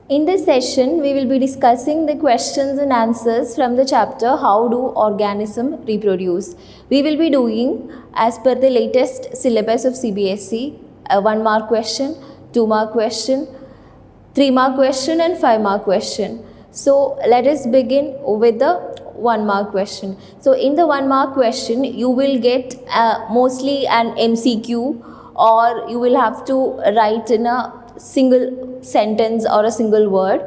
In this session, we will be discussing the questions and answers from the chapter How Do Organisms Reproduce? We will be doing as per the latest syllabus of CBSE, a 1 mark question, 2 mark question, 3 mark question and 5 mark question. So let us begin with the 1 mark question. So in the 1 mark question, you will get mostly an MCQ, or you will have to write in a single sentence or a single word,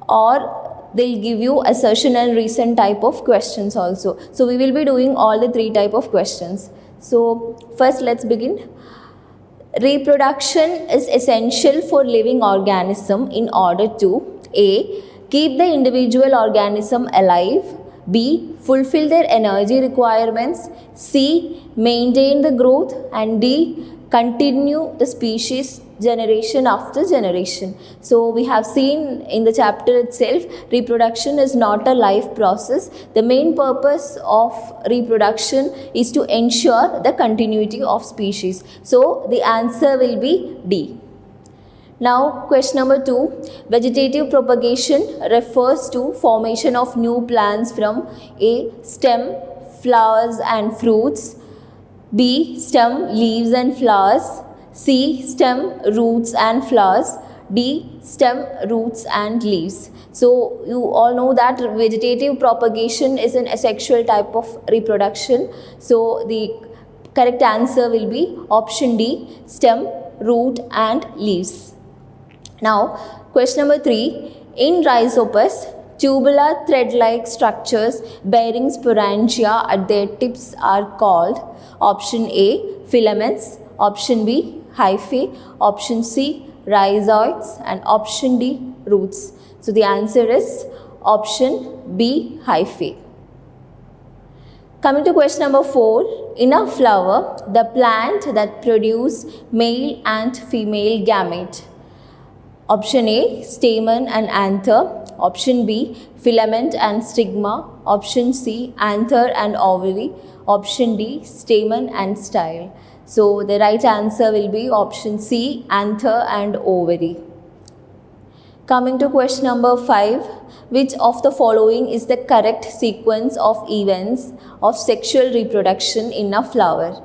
or they'll give you assertion and reason type of questions also. So we will be doing all the 3 type of questions. So first let's begin. Reproduction is essential for living organism in order to A. Keep the individual organism alive, B. Fulfill their energy requirements, C. Maintain the growth, and D. Continue the species generation after generation. So we have seen in the chapter itself, reproduction is not a life process. The main purpose of reproduction is to ensure the continuity of species. So the answer will be D. Now question number 2, vegetative propagation refers to formation of new plants from A. Stem, flowers and fruits, B. Stem, leaves and flowers, C. Stem, roots and flowers, D. Stem, roots and leaves. So you all know that vegetative propagation is an asexual type of reproduction. So the correct answer will be option D, stem, root and leaves. Now question number 3, in Rhizopus, tubular thread-like structures bearing sporangia at their tips are called option A. filaments, option B. hyphae, option C. rhizoids, and option D. roots. So the answer is option B. hyphae. Coming to question number 4, in a flower, the plant that produce male and female gamete. Option A. stamen and anther, option B. filament and stigma, option C. anther and ovary, option D. stamen and style. So the right answer will be option C, anther and ovary. Coming to question number 5, which of the following is the correct sequence of events of sexual reproduction in a flower?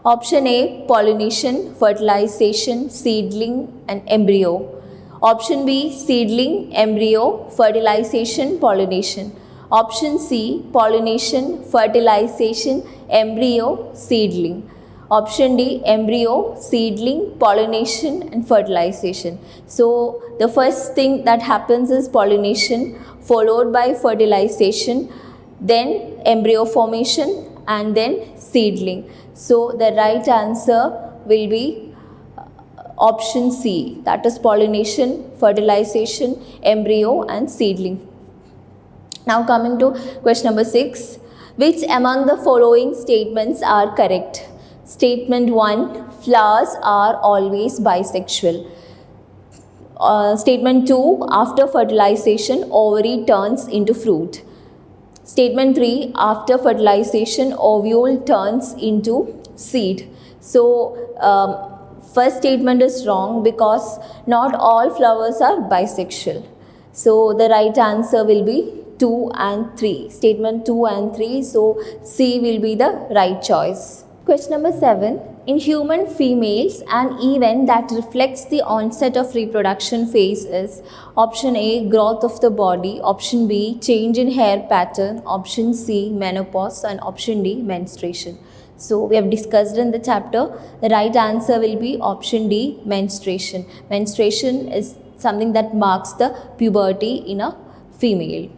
Option A. pollination, fertilization, seedling and embryo. Option B. seedling, embryo, fertilization, pollination. Option C. pollination, fertilization, embryo, seedling. Option D. embryo, seedling, pollination and fertilization. So the first thing that happens is pollination, followed by fertilization, then embryo formation and then seedling. So the right answer will be option C, that is pollination, fertilization, embryo and seedling. Now coming to question number 6, which among the following statements are correct? Statement 1, flowers are always bisexual. Statement 2, after fertilization, ovary turns into fruit. Statement 3, after fertilization, ovule turns into seed. So first statement is wrong because not all flowers are bisexual. So the right answer will be 2 and 3. Statement 2 and 3. So C will be the right choice. Question number 7. In human females, an event that reflects the onset of reproduction phase is option A. growth of the body, option B. change in hair pattern, option C. menopause, and option D. menstruation. So we have discussed in the chapter, the right answer will be option D, menstruation. Menstruation is something that marks the puberty in a female.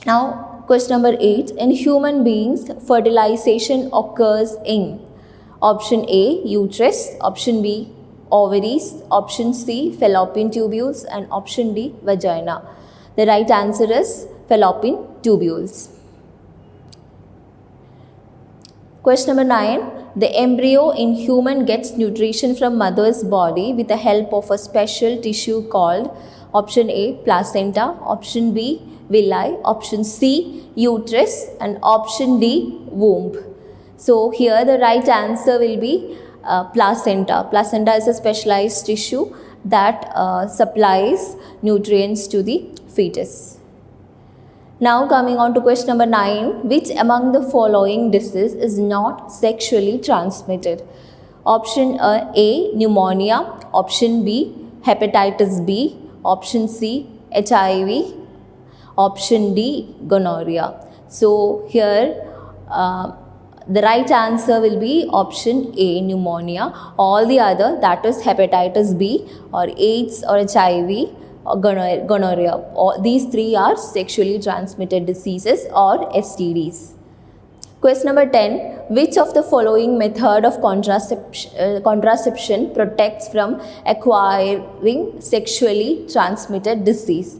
Now question number 8, in human beings, fertilization occurs in option A, uterus, option B, ovaries, option C, fallopian tubules, and option D, vagina. The right answer is fallopian tubules. Question number 9. The embryo in human gets nutrition from mother's body with the help of a special tissue called option A. placenta, option B. villi, option C. uterus, and option D. womb. So here the right answer will be placenta. Placenta is a specialized tissue that supplies nutrients to the fetus. Now coming on to question number 9, which among the following diseases is not sexually transmitted? Option A, pneumonia. Option B, hepatitis B. Option C, HIV. Option D, gonorrhea. So here the right answer will be option A, pneumonia. All the other, that is hepatitis B or AIDS or HIV or gonorrhea. All these three are sexually transmitted diseases or STDs. Question number 10. Which of the following method of contraception protects from acquiring sexually transmitted disease?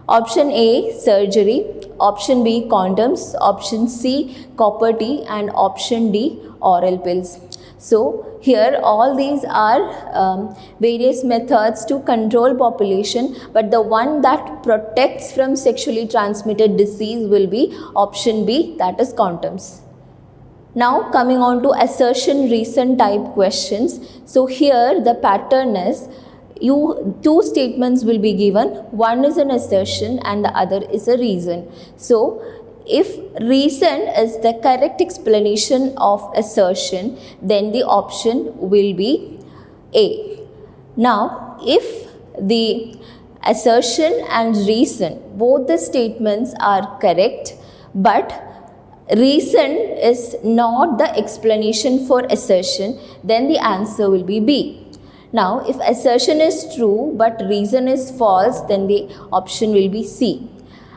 Option A, surgery. Option B, condoms. Option C, copper T. And option D, oral pills. So here all these are various methods to control population, but the one that protects from sexually transmitted disease will be option B, that is condoms. Now coming on to assertion reason type questions. So here the pattern is two statements will be given. One is an assertion and the other is a reason. So if reason is the correct explanation of assertion, then the option will be A. Now if the assertion and reason, both the statements are correct, but reason is not the explanation for assertion, then the answer will be B. Now if assertion is true but reason is false, then the option will be C.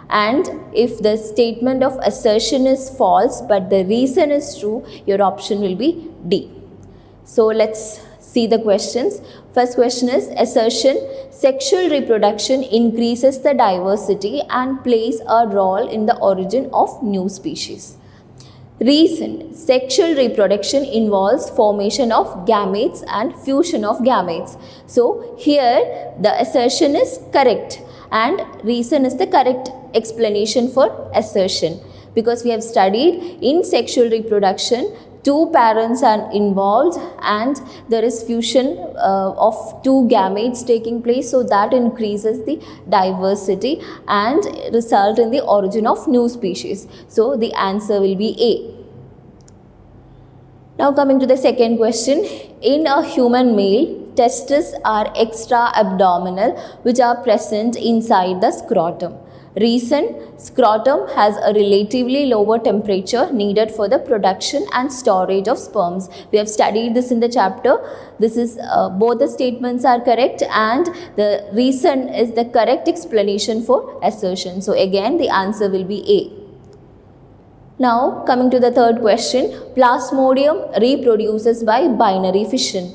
And if the statement of assertion is false but the reason is true, your option will be D. So let's see the questions. First question is assertion: sexual reproduction increases the diversity and plays a role in the origin of new species. Reason: sexual reproduction involves formation of gametes and fusion of gametes. So here the assertion is correct and reason is the correct explanation for assertion, because we have studied in sexual reproduction two parents are involved and there is fusion of two gametes taking place, so that increases the diversity and result in the origin of new species. So the answer will be A. Now coming to the second question. In a human male, testes are extra abdominal which are present inside the scrotum. Reason: scrotum has a relatively lower temperature needed for the production and storage of sperms. We have studied this in the chapter. This is both the statements are correct and the reason is the correct explanation for assertion. So again the answer will be A. Now coming to the third question. Plasmodium reproduces by binary fission.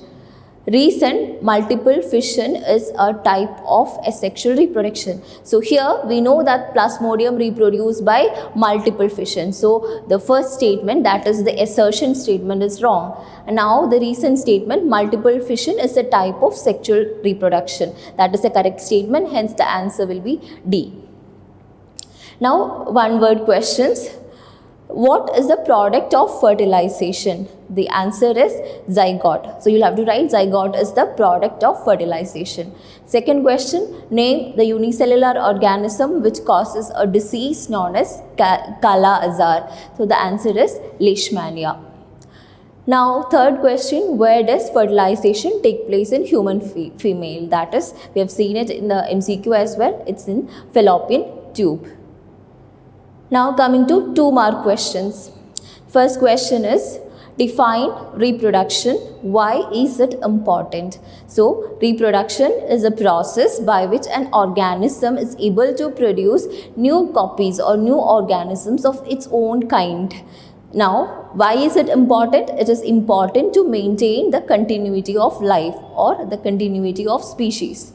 Reason: multiple fission is a type of asexual reproduction. So here we know that Plasmodium reproduce by multiple fission. So the first statement, that is the assertion statement, is wrong. And now the reason statement, multiple fission is a type of sexual reproduction. That is the correct statement, hence the answer will be D. Now one word questions. What is the product of fertilization? The answer is zygote. So you'll have to write zygote is the product of fertilization. Second question, name the unicellular organism which causes a disease known as Kala-Azar. So the answer is Leishmania. Now third question, where does fertilization take place in human female? That is, we have seen it in the MCQ as well. It's in fallopian tube. Now coming to 2 mark questions. First question is, define reproduction. Why is it important? So reproduction is a process by which an organism is able to produce new copies or new organisms of its own kind. Now why is it important? It is important to maintain the continuity of life or the continuity of species.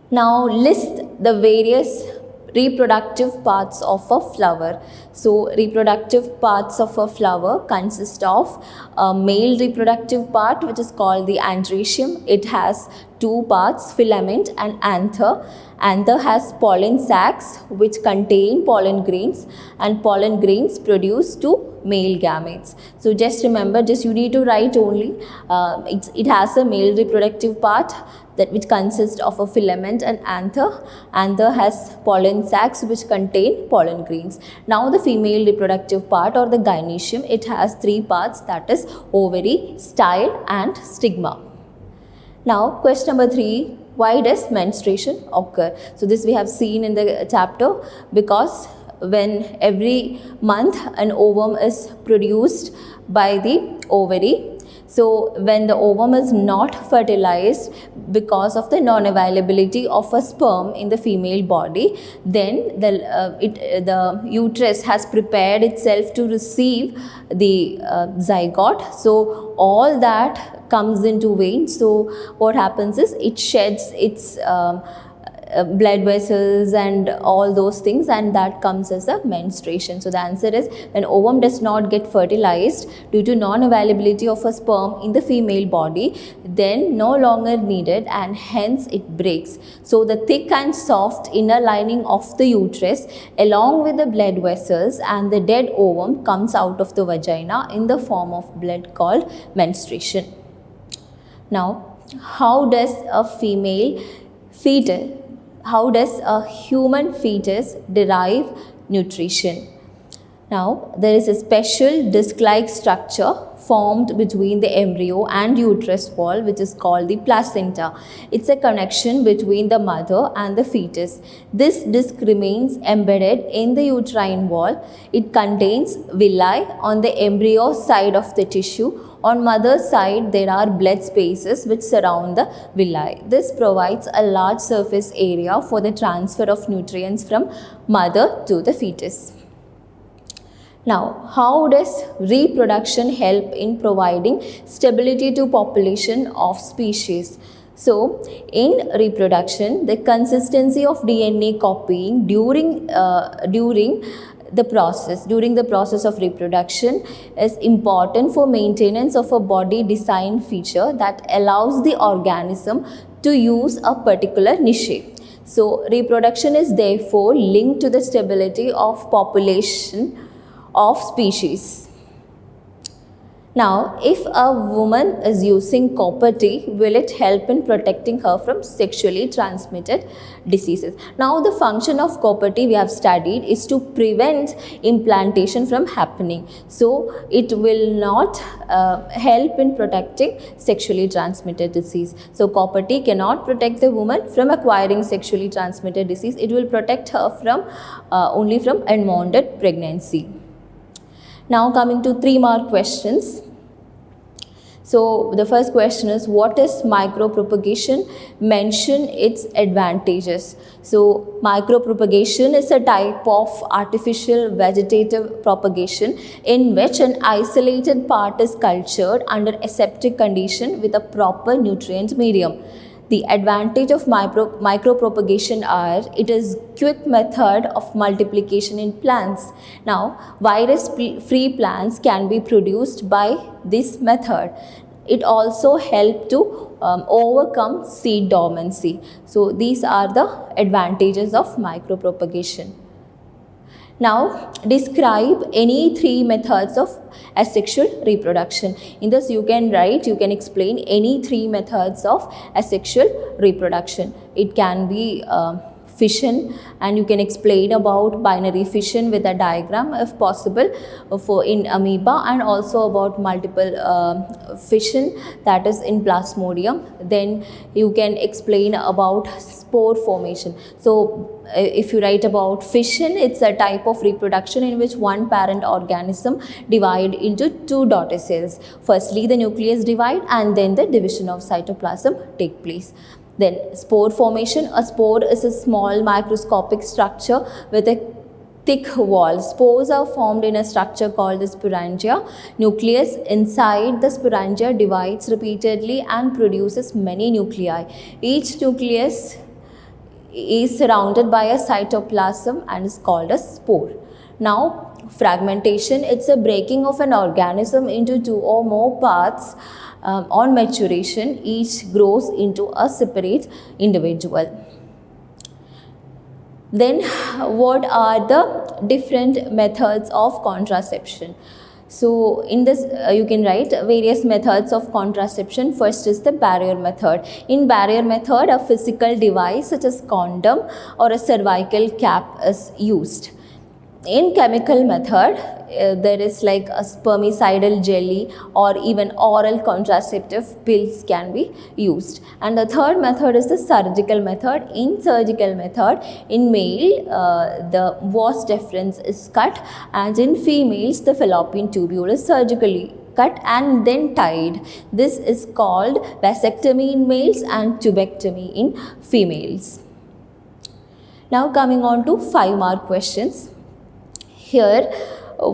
Now list the various reproductive parts of a flower. So reproductive parts of a flower consist of a male reproductive part which is called the androecium. It has 2 parts, filament and anther. Anther has pollen sacs which contain pollen grains, and pollen grains produce 2 male gametes. So just remember, just you need to write only, it has a male reproductive part that which consists of a filament and anther. Anther has pollen sacs which contain pollen grains. Now the female reproductive part or the gynoecium, it has three parts, that is ovary, style and stigma. Now question number 3, why does menstruation occur? So this we have seen in the chapter, because when every month an ovum is produced by the ovary. So when the ovum is not fertilized because of the non-availability of a sperm in the female body, then the uterus has prepared itself to receive the zygote. So all that comes into vein. So what happens is it sheds its blood vessels and all those things, and that comes as a menstruation. So the answer is, when ovum does not get fertilized due to non-availability of a sperm in the female body, then no longer needed and hence it breaks. So the thick and soft inner lining of the uterus along with the blood vessels and the dead ovum comes out of the vagina in the form of blood called menstruation. Now, how does a human fetus derive nutrition? Now, there is a special disc-like structure formed between the embryo and uterus wall, which is called the placenta. It's a connection between the mother and the fetus. This disc remains embedded in the uterine wall. It contains villi on the embryo side of the tissue. On mother's side, there are blood spaces which surround the villi. This provides a large surface area for the transfer of nutrients from mother to the fetus. Now, how does reproduction help in providing stability to population of species? So, in reproduction, the consistency of DNA copying during the process of reproduction is important for maintenance of a body design feature that allows the organism to use a particular niche. So, reproduction is therefore linked to the stability of population of species. Now, if a woman is using copper tea, will it help in protecting her from sexually transmitted diseases? Now, the function of copper tea we have studied is to prevent implantation from happening. So, it will not help in protecting sexually transmitted disease. So, copper tea cannot protect the woman from acquiring sexually transmitted disease. It will protect her from only from unwanted pregnancy. Now, coming to 3 more questions. So, the first question is, what is micropropagation? Mention its advantages. So, micropropagation is a type of artificial vegetative propagation in which an isolated part is cultured under aseptic condition with a proper nutrient medium. The advantage of micropropagation are, it is quick method of multiplication in plants. Now, virus-free plants can be produced by this method. It also helps to overcome seed dormancy. So, these are the advantages of micropropagation. Now, describe any 3 methods of asexual reproduction. In this, you can explain any 3 methods of asexual reproduction. It can be fission, and you can explain about binary fission with a diagram if possible for in amoeba, and also about multiple fission, that is in plasmodium. Then you can explain about spore formation. So if you write about fission, it's a type of reproduction in which one parent organism divide into 2 daughter cells. Firstly, the nucleus divide and then the division of cytoplasm take place. Then spore formation. A spore is a small microscopic structure with a thick wall. Spores are formed in a structure called the sporangia. Nucleus inside the sporangia divides repeatedly and produces many nuclei. Each nucleus is surrounded by a cytoplasm and is called a spore. Now, fragmentation, it's a breaking of an organism into 2 or more parts. On maturation, each grows into a separate individual. Then, what are the different methods of contraception? So in this you can write various methods of contraception. First is the barrier method. In barrier method, a physical device such as condom or a cervical cap is used. In chemical method, there is like a spermicidal jelly or even oral contraceptive pills can be used. And the third method is the surgical method. In surgical method, in male the vas deferens is cut, and in females the fallopian tubule is surgically cut and then tied. This is called vasectomy in males and tubectomy in females. Now coming on to 5-mark questions. Here,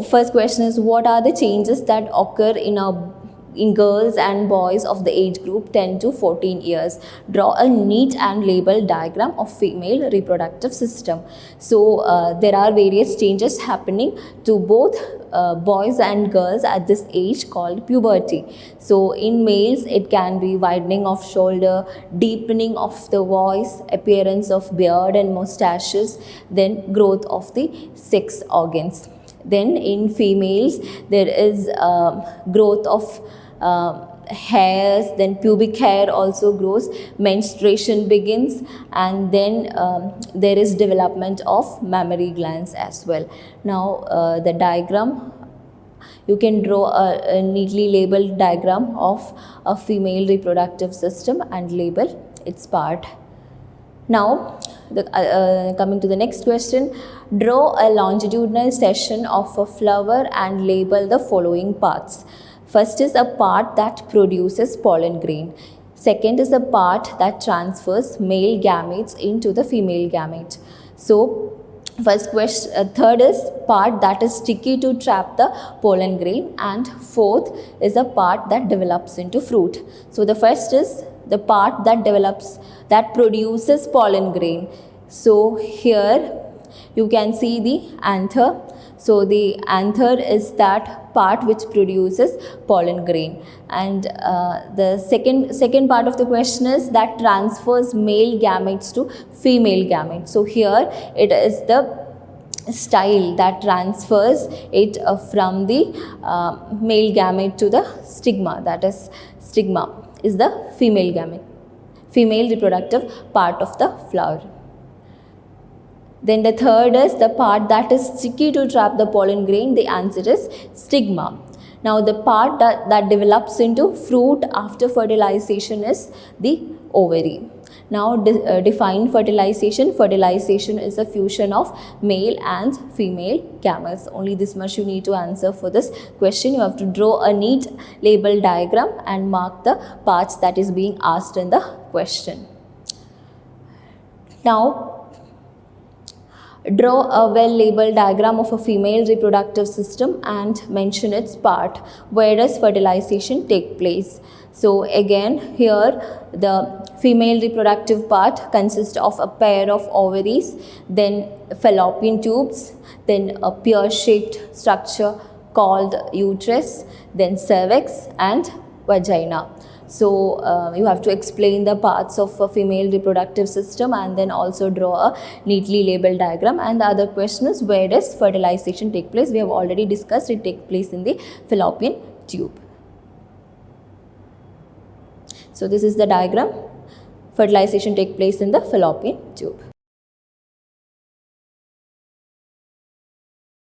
first question is, what are the changes that occur in girls and boys of the age group 10 to 14 years? Draw a neat and labeled diagram of female reproductive system. So there are various changes happening to both boys and girls at this age called puberty. So in males it can be widening of shoulder, deepening of the voice, appearance of beard and mustaches, then growth of the sex organs. Then in females there is growth of hairs, then pubic hair also grows, menstruation begins, and then there is development of mammary glands as well. Now the diagram, you can draw a neatly labeled diagram of a female reproductive system and label its part. Now coming to the next question, draw a longitudinal section of a flower and label the following parts. First is a part that produces pollen grain. Second is the part that transfers male gametes into the female gamete. So third is part that is sticky to trap the pollen grain, and fourth is a part that develops into fruit. So the first is the part that produces pollen grain. So here you can see the anther. So the anther is that part which produces pollen grain, and the second part of the question is that transfers male gametes to female gametes. So here it is the style that transfers it from the male gamete to the stigma. That is, stigma is the female gamete, female reproductive part of the flower. Then the third is the part that is sticky to trap the pollen grain. The answer is stigma. Now the part that develops into fruit after fertilization is the ovary. Now define fertilization. Fertilization is a fusion of male and female gametes. Only this much you need to answer for this question. You have to draw a neat label diagram and mark the parts that is being asked in the question. Now draw a well-labeled diagram of a female reproductive system and mention its part. Where does fertilization take place? So again, here the female reproductive part consists of a pair of ovaries, then fallopian tubes, then a pear-shaped structure called uterus, then cervix and vagina. So you have to explain the parts of a female reproductive system and then also draw a neatly labeled diagram. And the other question is, where does fertilization take place? We have already discussed it takes place in the fallopian tube. So this is the diagram. Fertilization takes place in the fallopian tube.